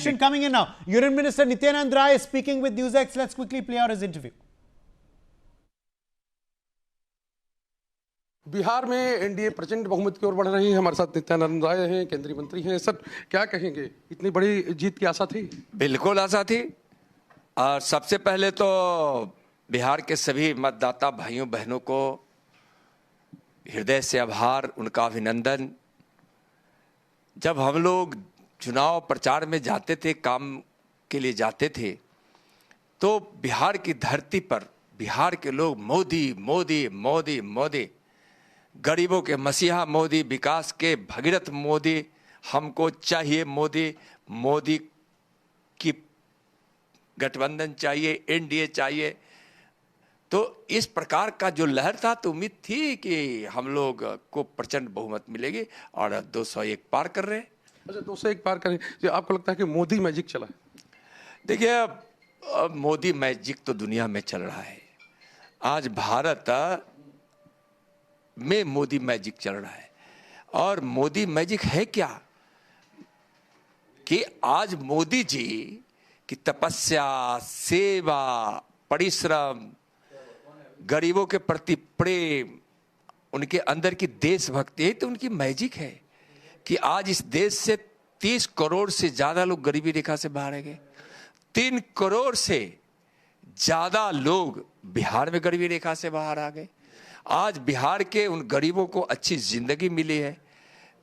Coming in now, Union Minister Nityanand Rai is speaking with NewsX. Let's quickly play out his interview. Bihar में NDA प्रचंड बहुमत की ओर बढ़ रही है। हमारे साथ नित्यानंद राय हैं, केंद्रीय मंत्री हैं। सर, क्या कहेंगे, इतनी बड़ी जीत की आशा थी? बिल्कुल आशा थी। और सबसे पहले तो बिहार के सभी मतदाता भाइयों बहनों को हृदय से आभार, उनका अभिनंदन। जब हम लोग चुनाव प्रचार में जाते थे, काम के लिए जाते थे, तो बिहार की धरती पर बिहार के लोग मोदी मोदी मोदी मोदी, गरीबों के मसीहा मोदी, विकास के भगीरथ मोदी, हमको चाहिए मोदी, मोदी की गठबंधन चाहिए, एनडीए चाहिए। तो इस प्रकार का जो लहर था, तो उम्मीद थी कि हम लोग को प्रचंड बहुमत मिलेगी और 201 पार कर रहे हैं। अच्छा, 201 पार करें, जो आपको लगता है कि मोदी मैजिक चला है? देखिए, मोदी मैजिक तो दुनिया में चल रहा है। आज भारत में मोदी मैजिक चल रहा है। और मोदी मैजिक है क्या कि आज मोदी जी की तपस्या, सेवा, परिश्रम, गरीबों के प्रति प्रेम, उनके अंदर की देशभक्ति है, तो उनकी मैजिक है कि आज इस देश से 30 करोड़ से ज्यादा लोग गरीबी रेखा से बाहर आ गए। 3 करोड़ से ज्यादा लोग बिहार में गरीबी रेखा से बाहर आ गए। आज बिहार के उन गरीबों को अच्छी जिंदगी मिली है।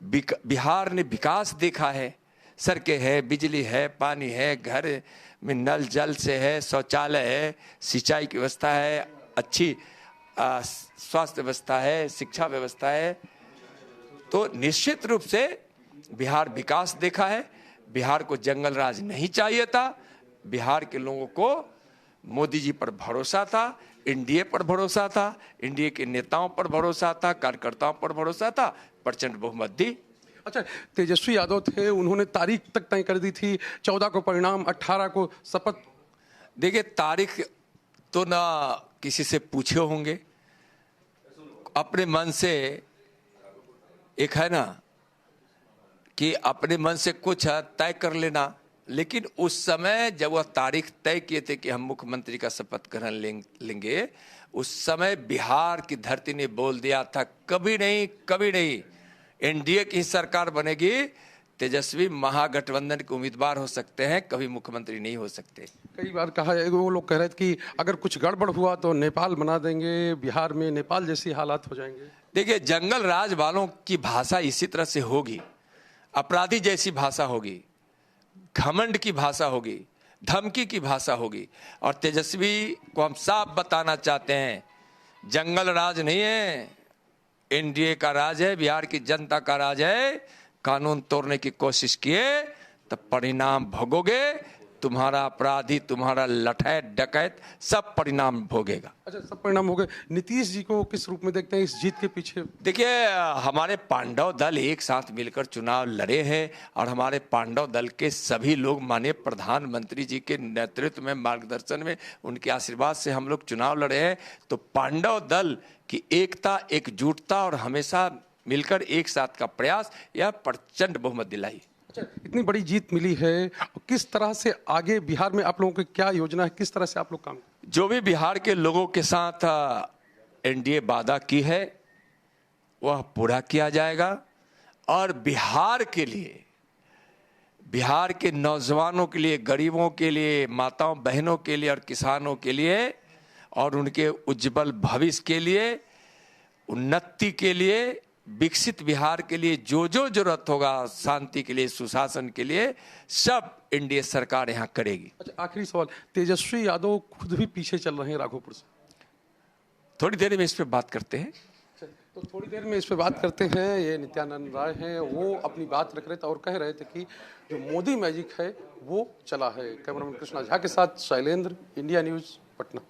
बिहार ने विकास देखा है। सड़कें है, बिजली है, पानी है, घर में नल जल से है, शौचालय है, सिंचाई की व्यवस्था है, अच्छी स्वास्थ्य व्यवस्था है, शिक्षा व्यवस्था है। तो निश्चित रूप से बिहार विकास देखा है। बिहार को जंगल राज नहीं चाहिए था। बिहार के लोगों को मोदी जी पर भरोसा था, एनडीए पर भरोसा था, एनडीए के नेताओं पर भरोसा था, कार्यकर्ताओं पर भरोसा था, प्रचंड बहुमत दी। अच्छा, तेजस्वी यादव थे, उन्होंने तारीख तक तय कर दी थी, 14 को परिणाम, 18 को शपथ। देखिए, तारीख तो ना किसी से पूछे होंगे, अपने मन से एक है ना कि अपने मन से कुछ तय कर लेना। लेकिन उस समय जब वह तारीख तय किए थे कि हम मुख्यमंत्री का शपथ ग्रहण लेंगे, उस समय बिहार की धरती ने बोल दिया था, कभी नहीं, कभी नहीं, एनडीए की सरकार बनेगी, तेजस्वी महागठबंधन के उम्मीदवार हो सकते हैं, कभी मुख्यमंत्री नहीं हो सकते। कई बार कहा है, वो लोग कह रहे थे कि अगर कुछ गड़बड़ हुआ तो नेपाल बना देंगे, बिहार में नेपाल जैसी हालात हो जाएंगे। देखिए, जंगल राज वालों की भाषा इसी तरह से होगी, अपराधी जैसी भाषा होगी, घमंड की भाषा होगी, धमकी की भाषा होगी। और तेजस्वी को हम साफ बताना चाहते हैं, जंगल राज नहीं है, एनडीए का राज है, बिहार की जनता का राज है। कानून तोड़ने की कोशिश किए तो परिणाम भोगोगे। तुम्हारा अपराधी, तुम्हारा लठैत, डकैत, सब परिणाम भोगेगा। अच्छा, सब परिणाम हो गए। नीतीश जी को किस रूप में देखते हैं इस जीत के पीछे? देखिए, हमारे पांडव दल एक साथ मिलकर चुनाव लड़े हैं और हमारे पांडव दल के सभी लोग माननीय प्रधानमंत्री जी के नेतृत्व में, मार्गदर्शन में, उनके आशीर्वाद से हम लोग चुनाव लड़े हैं। तो पांडव दल की एकता, एकजुटता और हमेशा मिलकर एक साथ का प्रयास, यह प्रचंड बहुमत दिलाई। अच्छा, इतनी बड़ी जीत मिली है, किस तरह से आगे बिहार में आप लोगों की क्या योजना है, किस तरह से आप लोग काम? जो भी बिहार के लोगों के साथ एनडीए वादा की है, वह पूरा किया जाएगा। और बिहार के लिए, बिहार के नौजवानों के लिए, गरीबों के लिए, माताओं बहनों के लिए और किसानों के लिए और उनके उज्जवल भविष्य के लिए, उन्नति के लिए, विकसित बिहार के लिए जो जो जरूरत होगा, शांति के लिए, सुशासन के लिए, सब एनडीए सरकार यहाँ करेगी। अच्छा, आखिरी सवाल, तेजस्वी यादव खुद भी पीछे चल रहे हैं राघोपुर से। थोड़ी देर में इस पे बात करते हैं। तो थोड़ी देर में इस पे बात करते हैं। ये नित्यानंद राय हैं, वो अपनी बात रख रहे थे और कह रहे थे कि जो मोदी मैजिक है वो चला है। कैमरामैन कृष्णा झा के साथ शैलेंद्र, इंडिया न्यूज, पटना।